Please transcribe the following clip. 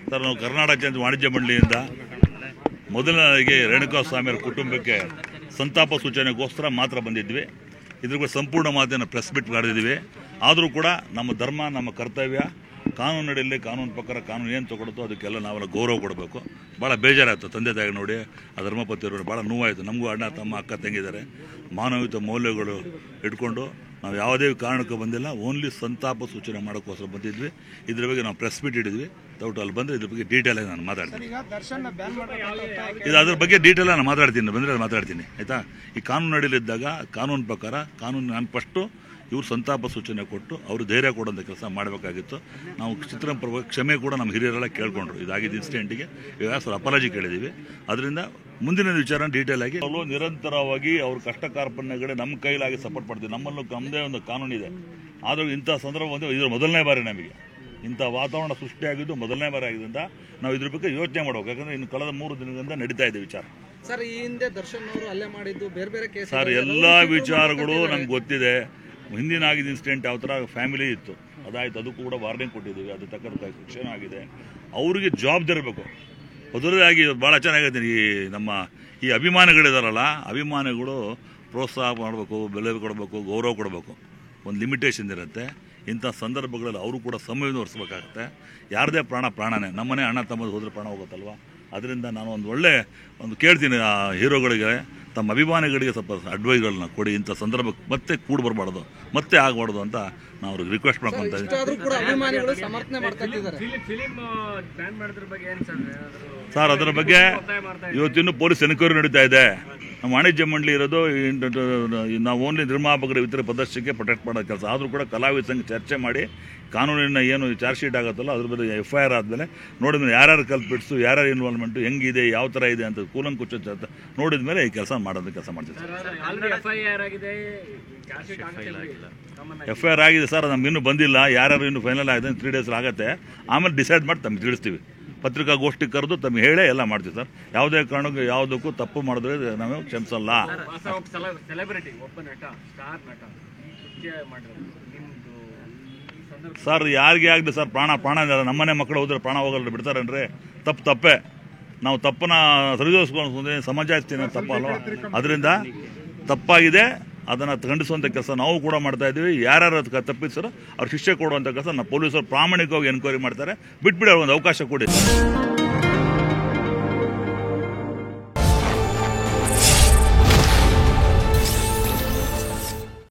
Sir, ನಾವು ಕರ್ನಾಟಕ ವಾಣಿಜ್ಯ ಮಂಡಳಿಯಿಂದ ಮೊದಲನೇದಾಗಿ ರೇಣುಕಾಸ್ವಾಮಿಯವರ ಕುಟುಂಬಕ್ಕೆ ಸಂತಾಪ ಸೂಚನೆಗೋಸ್ಕರ ಮಾತ್ರ ಬಂದಿದ್ವಿ. ಇದ್ರ ಬಗ್ಗೆ ಸಂಪೂರ್ಣ ಮಾತಿನ ಪ್ರೆಸ್ ಮೀಟ್ ಮಾಡಿದ್ದೀವಿ. ಆದರೂ ಕೂಡ ನಮ್ಮ ಧರ್ಮ, ನಮ್ಮ ಕರ್ತವ್ಯ, ಕಾನೂನು ನಡೆಯಲ್ಲಿ ಕಾನೂನು ಪ್ರಕಾರ ಕಾನೂನು ಏನು ತಗೊಳುತ್ತೋ ಅದಕ್ಕೆಲ್ಲ ನಾವೆಲ್ಲ ಗೌರವ ಕೊಡಬೇಕು. ಭಾಳ ಬೇಜಾರಾಯಿತು ತಂದೆ ತಾಯಿ ನೋಡಿ, ಆ ಧರ್ಮಪತಿಯವರು ಭಾಳ ನೋವಾಯಿತು. ನಮಗೂ ಅಣ್ಣ ತಮ್ಮ ಅಕ್ಕ ತಂಗಿದ್ದಾರೆ. ಮಾನವೀಯತೆ ಮೌಲ್ಯಗಳು ಇಟ್ಕೊಂಡು ನಾವು ಯಾವುದೇ ಕಾರಣಕ್ಕೂ ಬಂದಿಲ್ಲ, ಓನ್ಲಿ ಸಂತಾಪ ಸೂಚನೆ ಮಾಡೋಕ್ಕೋಸ್ಕರ ಬಂದಿದ್ವಿ. ಇದ್ರ ಬಗ್ಗೆ ನಾವು ಪ್ರೆಸ್ ಮೀಟ್ ಇಟ್ಟಿದ್ವಿ. ದಯವಿಟ್ಟು ಅಲ್ಲಿ ಬಂದರೆ ಇದ್ರ ಬಗ್ಗೆ ಡೀಟೇಲ್ ಆಗಿ ನಾನು ಮಾತಾಡ್ತೀನಿ. ಇದು ಅದ್ರ ಬಗ್ಗೆ ಡೀಟೇಲ್ ನಾನು ಮಾತಾಡ್ತೀನಿ ಆಯಿತಾ. ಈ ಕಾನೂನು ನಡೆಯಲಿದ್ದಾಗ ಕಾನೂನು ಪ್ರಕಾರ ನಾನು ಫಸ್ಟು ಇವರು ಸಂತಾಪ ಸೂಚನೆ ಕೊಟ್ಟು ಅವರು ಧೈರ್ಯ ಕೊಡೋಂಥ ಕೆಲಸ ಮಾಡಬೇಕಾಗಿತ್ತು. ನಾವು ಚಿತ್ರಪರ ಕ್ಷಮೆ ಕೂಡ ನಮ್ಮ ಹಿರಿಯರೆಲ್ಲ ಕೇಳ್ಕೊಂಡ್ರು. ಇದಾಗಿದ್ದ ಇನ್ಸಿಡೆಂಟಿಗೆ ಇವಾಗ ಸ್ವಲ್ಪ ಅಪಾಲಜಿ ಕೇಳಿದ್ದೀವಿ. ಅದರಿಂದ ಮುಂದಿನ ವಿಚಾರ ಡೀಟೇಲ್ ಆಗಿ ಅವರು ನಿರಂತರವಾಗಿ ಅವ್ರ ಕಷ್ಟ ಕಾರ್ಪಣ್ಯಗಳೇ ನಮ್ಮ ಕೈಲಾಗಿ ಸಪೋರ್ಟ್ ಮಾಡ್ತೀವಿ. ನಮ್ಮಲ್ಲೂ ನಮ್ಮದೇ ಒಂದು ಕಾನೂನಿದೆ. ಆದರೂ ಇಂಥ ಸಂದರ್ಭ ಬಂದು ಇದ್ರ ಮೊದಲನೇ ಬಾರಿ ನಮಗೆ ಇಂಥ ವಾತಾವರಣ ಸೃಷ್ಟಿಯಾಗಿದ್ದು ಮೊದಲನೇ ಬಾರಿ ಆಗಿದ್ದರಿಂದ ನಾವು ಇದ್ರ ಬಗ್ಗೆ ಯೋಚನೆ ಮಾಡಬೇಕು. ಯಾಕಂದರೆ ಇನ್ನು ಕಳೆದ 3 ದಿನಗಳಿಂದ ನಡೀತಾ ಇದೆ ವಿಚಾರ. ಸರ್, ಈ ಹಿಂದೆ ದರ್ಶನ್ ಅವರು ಹಲ್ಲೆ ಮಾಡಿದ್ದು ಬೇರೆ ಕೇಸ್ ಸರ್, ಎಲ್ಲ ವಿಚಾರಗಳು ನಮ್ಗೆ ಗೊತ್ತಿದೆ. ಹಿಂದಿನ ಆಗಿದ್ದ ಇನ್ಸಿಡೆಂಟ್ ಯಾವ ಥರ ಫ್ಯಾಮಿಲಿ ಇತ್ತು ಅದಾಯ್ತು, ಅದಕ್ಕೂ ಕೂಡ ವಾರ್ನಿಂಗ್ ಕೊಟ್ಟಿದ್ದೀವಿ. ಅದು ತಕ್ಕಂಥ ಶಿಕ್ಷಣ ಆಗಿದೆ. ಅವರಿಗೆ ಜವಾಬ್ದಾರಿ ಇರಬೇಕು. ಮೊದಲನೇದಾಗಿ ಭಾಳ ಚೆನ್ನಾಗಿದೆ. ನಮ್ಮ ಈ ಅಭಿಮಾನಿಗಳಿದಾರಲ್ಲ, ಅಭಿಮಾನಿಗಳು ಪ್ರೋತ್ಸಾಹ ಮಾಡಬೇಕು, ಬೆಲೆ ಕೊಡಬೇಕು, ಗೌರವ ಕೊಡಬೇಕು. ಒಂದು ಲಿಮಿಟೇಷನ್ ಇರುತ್ತೆ. ಇಂಥ ಸಂದರ್ಭಗಳಲ್ಲಿ ಅವರು ಕೂಡ ಸಮಯವನ್ನು ಹೊರಿಸ್ಬೇಕಾಗತ್ತೆ. ಯಾರದೇ ಪ್ರಾಣನೇ. ನಮ್ಮನೆ ಅಣ್ಣ ತಮ್ಮದು ಹೋದರೆ ಪ್ರಾಣ ಹೋಗುತ್ತಲ್ವ. ಅದರಿಂದ ನಾನು ಒಂದು ಕೇಳ್ತೀನಿ ಆ ಹೀರೋಗಳಿಗೆ, ತಮ್ಮ ಅಭಿಮಾನಿಗಳಿಗೆ ಸ್ವಲ್ಪ ಅಡ್ವೈಸ್ಗಳನ್ನ ಕೊಡಿ. ಇಂಥ ಸಂದರ್ಭಕ್ಕೆ ಮತ್ತೆ ಕೂಡ ಬರಬಾರ್ದು, ಮತ್ತೆ ಆಗಬಾರ್ದು ಅಂತ ನಾವು ಅವ್ರಿಗೆ ರಿಕ್ವೆಸ್ಟ್ ಮಾಡ್ಕೊತಾ ಇದ್ದೀವಿ. ಸರ್, ಅದರ ಬಗ್ಗೆ ಇವತ್ತಿನ್ನೂ ಪೊಲೀಸ್ ಎನ್ಕ್ವೈರಿ ನಡೀತಾ ಇದೆ. ನಮ್ಮ ವಾಣಿಜ್ಯ ಮಂಡಳಿ ಇರೋದು ನಾವು ಓನ್ಲಿ ನಿರ್ಮಾಪಕರ ಇತರ ಪ್ರದರ್ಶನಕ್ಕೆ ಪ್ರೊಟೆಕ್ಟ್ ಮಾಡೋ ಕೆಲಸ. ಆದರೂ ಕೂಡ ಕಲಾವಿದ ಸಂಘ ಚರ್ಚೆ ಮಾಡಿ ಕಾನೂನಿನ ಏನು ಚಾರ್ಜ್ ಶೀಟ್ ಆಗುತ್ತಲ್ಲ ಅದ್ರ ಬಗ್ಗೆ FIR ಆದಮೇಲೆ ನೋಡಿದ್ಮೇಲೆ ಯಾರ್ಯಾರು ಕಲ್ಪಿಟ್ಸು, ಯಾರ್ಯಾರು ಇನ್ವಾಲ್ವ್ಮೆಂಟು ಹೆಂಗಿದೆ, ಯಾವ ಥರ ಇದೆ ಅಂತ ಕೂಲಂಕುಷ ನೋಡಿದ ಮೇಲೆ ಈ ಕೆಲಸ ಕೆಲಸ ಮಾಡ್ತೀವಿ. FIR ಆಗಿದೆ ಸರ್, ನಮ್ಗೆ ಇನ್ನೂ ಬಂದಿಲ್ಲ. ಯಾರ್ಯಾರು ಇನ್ನೂ ಫೈನಲ್ ಆಗಿದೆ 3 days ಆಗುತ್ತೆ. ಆಮೇಲೆ ಡಿಸೈಡ್ ಮಾಡಿ ತಮಗೆ ತಿಳಿಸ್ತೀವಿ. ಪತ್ರಿಕಾಗೋಷ್ಠಿ ಕರೆದು ತಮಗೆ ಹೇಳೇ ಎಲ್ಲ ಮಾಡ್ತೀವಿ ಸರ್. ಯಾವುದೇ ಕಾರಣಕ್ಕೂ ಯಾವುದಕ್ಕೂ ತಪ್ಪು ಮಾಡಿದ್ರೆ ನಾವು ಕ್ಷಮಿಸಲ್ಲ. ಸರ್, ಯಾರಿಗೆ ಆಗಲಿ ಸರ್, ಪ್ರಾಣ ನಮ್ಮನೆ ಮಕ್ಕಳು ಹೋದ್ರೆ ಪ್ರಾಣ ಹೋಗಲ್ಲ ಬಿಡ್ತಾರೇನ್ರಿ? ತಪ್ಪೇ. ನಾವು ತಪ್ಪನ್ನ ಸರಿದೋಸ್ಕೊಂಡು ಸಮಾಜ ತಪ್ಪಲ್ವ. ಅದರಿಂದ ತಪ್ಪಾಗಿದೆ, ಅದನ್ನು ಖಂಡಿಸುವಂಥ ಕೆಲಸ ನಾವು ಕೂಡ ಮಾಡ್ತಾ ಇದ್ದೀವಿ. ಯಾರ್ಯಾರು ತಪ್ಪಿಸ್ತಾರೋ ಅವ್ರು ಶಿಕ್ಷೆ ಕೊಡುವಂಥ ಕೆಲಸ ನಾವು ಪೊಲೀಸರು ಪ್ರಾಮಾಣಿಕವಾಗಿ ಎನ್ಕ್ವೈರಿ ಮಾಡ್ತಾರೆ. ಬಿಟ್ಬಿಡಿ, ಒಂದು ಅವಕಾಶ ಕೊಡಿ.